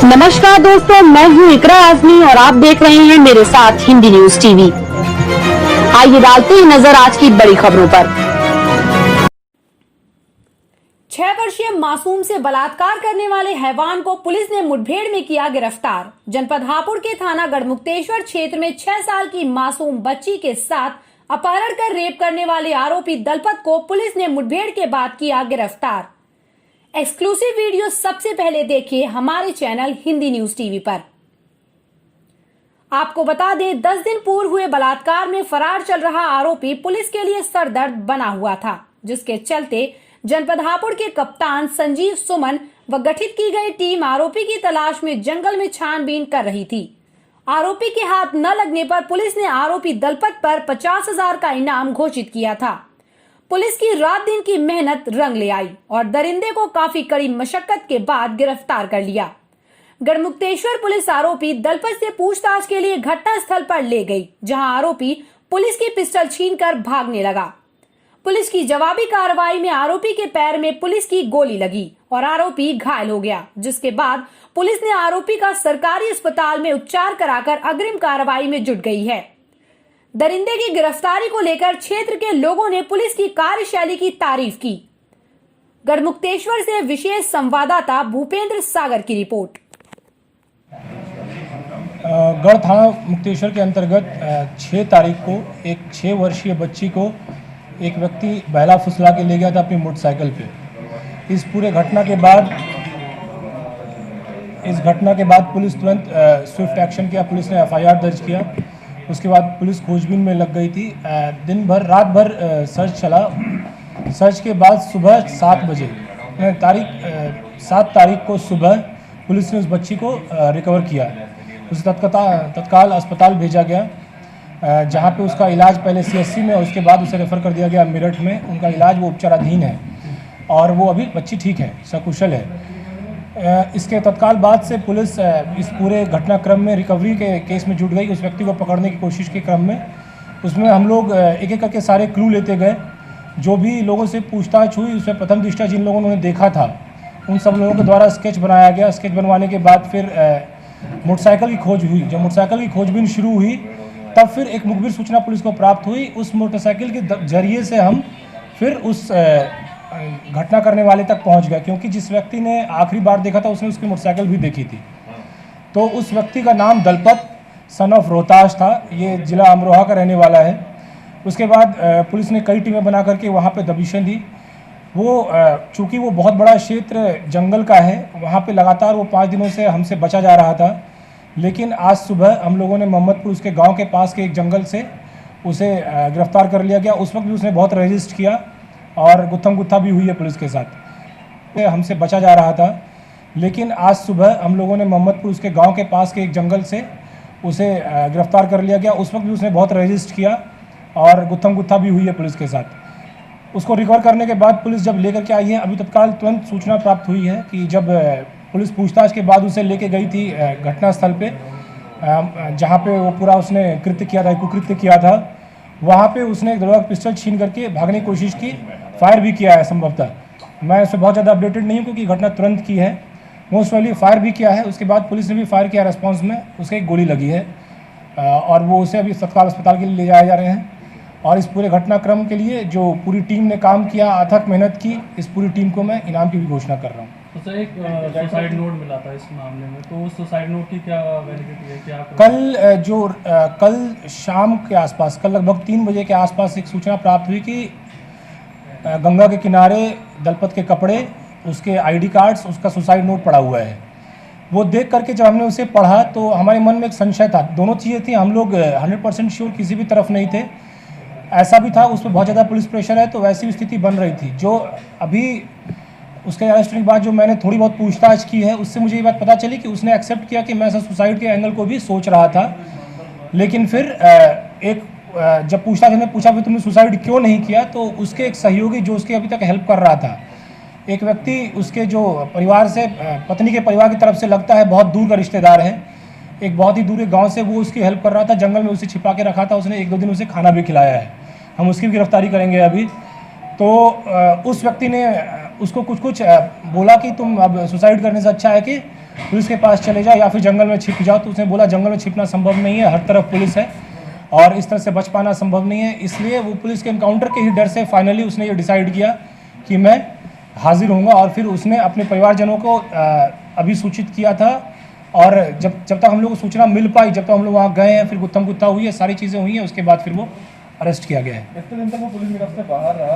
नमस्कार दोस्तों, मैं हूं इकरा आजमी और आप देख रहे हैं मेरे साथ हिंदी न्यूज टीवी। आइए डालते हैं नजर आज की बड़ी खबरों पर। 6 वर्षीय मासूम से बलात्कार करने वाले हैवान को पुलिस ने मुठभेड़ में किया गिरफ्तार। जनपद हापुड़ के थाना गढ़मुक्तेश्वर क्षेत्र में 6 साल की मासूम बच्ची के साथ अपहरण कर रेप करने वाले आरोपी दलपत को पुलिस ने मुठभेड़ के बाद किया गिरफ्तार। एक्सक्लूसिव वीडियो सबसे पहले देखिए हमारे चैनल हिंदी न्यूज टीवी पर। आपको बता दें, 10 दिन पूर्व हुए बलात्कार में फरार चल रहा आरोपी पुलिस के लिए सरदर्द बना हुआ था, जिसके चलते जनपद हापुड़ के कप्तान संजीव सुमन व गठित की गई टीम आरोपी की तलाश में जंगल में छानबीन कर रही थी। आरोपी के हाथ न लगने पर पुलिस ने आरोपी दलपत पर 50,000 का इनाम घोषित किया था। पुलिस की रात दिन की मेहनत रंग ले आई और दरिंदे को काफी कड़ी मशक्कत के बाद गिरफ्तार कर लिया। गढ़मुक्तेश्वर पुलिस आरोपी दलपत से पूछताछ के लिए घटना स्थल पर ले गई, जहां आरोपी पुलिस की पिस्टल छीनकर भागने लगा। पुलिस की जवाबी कार्रवाई में आरोपी के पैर में पुलिस की गोली लगी और आरोपी घायल हो गया, जिसके बाद पुलिस ने आरोपी का सरकारी अस्पताल में उपचार कराकर अग्रिम कार्रवाई में जुट गई है। दरिंदे की गिरफ्तारी को लेकर क्षेत्र के लोगों ने पुलिस की कार्यशैली की तारीफ की। गढ़मुक्तेश्वर से विशेष संवाददाता भूपेंद्र सागर की रिपोर्ट। गढ़ थाना मुक्तेश्वर के अंतर्गत 6 तारीख को एक 6 वर्षीय बच्ची को एक व्यक्ति बहला फुसला के ले गया था अपनी मोटरसाइकिल पे। इस पूरे घटना के बाद पुलिस तुरंत स्विफ्ट एक्शन किया। पुलिस ने FIR दर्ज किया। उसके बाद पुलिस खोजबीन में लग गई थी। रात भर सर्च चला। सर्च के बाद सुबह 7 बजे 7 तारीख को सुबह पुलिस ने उस बच्ची को रिकवर किया। उसे तत्काल अस्पताल भेजा गया, जहां पे उसका इलाज पहले CSC में और उसके बाद उसे रेफ़र कर दिया गया मेरठ में। उनका इलाज वो उपचाराधीन है और वो अभी बच्ची ठीक है, सकुशल है। इसके तत्काल बाद से पुलिस इस पूरे घटनाक्रम में रिकवरी के केस में जुट गई। उस व्यक्ति को पकड़ने की कोशिश के क्रम में उसमें हम लोग एक एक करके सारे क्लू लेते गए। जो भी लोगों से पूछताछ हुई, उसमें प्रथम दृष्टया जिन लोगों ने देखा था उन सब लोगों के द्वारा स्केच बनाया गया। स्केच बनवाने के बाद फिर मोटरसाइकिल की खोज हुई। जब मोटरसाइकिल की खोजबीन शुरू हुई तब फिर एक मुखबिर सूचना पुलिस को प्राप्त हुई। उस मोटरसाइकिल के जरिए से हम फिर उस घटना करने वाले तक पहुंच गए, क्योंकि जिस व्यक्ति ने आखिरी बार देखा था उसने उसकी मोटरसाइकिल भी देखी थी। तो उस व्यक्ति का नाम दलपत सन ऑफ रोहताश था। ये जिला अमरोहा का रहने वाला है। उसके बाद पुलिस ने कई टीमें बना करके वहाँ पे दबिशें दी। चूँकि वो बहुत बड़ा क्षेत्र जंगल का है, वहाँ पे लगातार वो 5 दिनों से हमसे बचा जा रहा था। लेकिन आज सुबह हम लोगों ने मोहम्मदपुर उसके गाँव के पास के एक जंगल से उसे गिरफ्तार कर लिया गया। उस वक्त भी उसने बहुत रेजिस्ट किया और गुत्थम गुत्था भी हुई है पुलिस के साथ। हमसे बचा जा रहा था, लेकिन आज सुबह हम लोगों ने मोहम्मदपुर उसके गांव के पास के एक जंगल से उसे गिरफ्तार कर लिया गया। उस वक्त भी उसने बहुत रेजिस्ट किया और गुत्थम गुत्था भी हुई है पुलिस के साथ। उसको रिकवर करने के बाद पुलिस जब लेकर के आई है, अभी तत्काल तुरंत सूचना प्राप्त हुई है कि जब पुलिस पूछताछ के बाद उसे लेके गई थी घटनास्थल पे, जहाँ पे वो पूरा उसने कुकृत्य किया था, वहाँ पे उसने एक दरवाजा पिस्टल छीन करके भागने की कोशिश की। फायर भी किया है संभवतः। मैं इससे बहुत ज़्यादा अपडेटेड नहीं हूँ क्योंकि घटना तुरंत की है। मोस्ट वाली फायर भी किया है। उसके बाद पुलिस ने भी फायर किया रिस्पॉन्स में, उसे एक गोली लगी है और वो उसे अभी तत्काल अस्पताल के लिए ले जाए जा रहे हैं। और इस पूरे घटनाक्रम के लिए जो पूरी टीम ने काम किया, अथक मेहनत की, इस पूरी टीम को मैं इनाम की भी घोषणा कर रहा हूँ। तो सर, एक सुसाइड नोट मिला था इस मामले में, तो उस सुसाइड नोट की क्या वैलिडिटी है? क्या कल शाम के आसपास, कल लगभग 3 बजे के आसपास एक सूचना प्राप्त हुई कि गंगा के किनारे दलपत के कपड़े, उसके ID कार्ड्स, उसका सुसाइड नोट पड़ा हुआ है। वो देख करके जब हमने उसे पढ़ा तो हमारे मन में एक संशय था। दोनों चीज़ें थी, हम लोग 100% श्योर किसी भी तरफ नहीं थे। ऐसा भी था उस पर बहुत ज़्यादा पुलिस प्रेशर है, तो वैसी स्थिति बन रही थी। जो अभी उसके अरेस्ट के बाद जो मैंने थोड़ी बहुत पूछताछ की है, उससे मुझे ये बात पता चली कि उसने एक्सेप्ट किया कि मैं ऐसा सुसाइड के एंगल को भी सोच रहा था। लेकिन फिर जब पूछताछ ने पूछा कि तुमने सुसाइड क्यों नहीं किया, तो उसके एक सहयोगी जो उसके अभी तक हेल्प कर रहा था, एक व्यक्ति उसके जो परिवार से, पत्नी के परिवार की तरफ से लगता है बहुत दूर का रिश्तेदार है, एक बहुत ही दूर के गाँव से वो उसकी हेल्प कर रहा था। जंगल में उसे छिपा के रखा था। उसने 1-2 दिन उसे खाना भी खिलाया है। हम उसकी भी गिरफ्तारी करेंगे अभी। तो उस व्यक्ति ने उसको कुछ बोला कि तुम अब सुसाइड करने से अच्छा है कि पुलिस के पास चले जाओ या फिर जंगल में छिप जाओ। तो उसने बोला जंगल में छिपना संभव नहीं है, हर तरफ पुलिस है और इस तरह से बच पाना संभव नहीं है। इसलिए वो पुलिस के इनकाउंटर के ही डर से फाइनली उसने ये डिसाइड किया कि मैं हाजिर होऊंगा। और फिर उसने अपने परिवारजनों को अभी सूचित किया था और जब तक हम लोग को सूचना मिल पाई, जब तक हम लोग वहाँ गए हैं, फिर गुत्थम गुत्था हुई है, सारी चीज़ें हुई हैं, उसके बाद फिर वो अरेस्ट किया गया है। कितने दिन तक वो पुलिस गिरफ्त से बाहर रहा?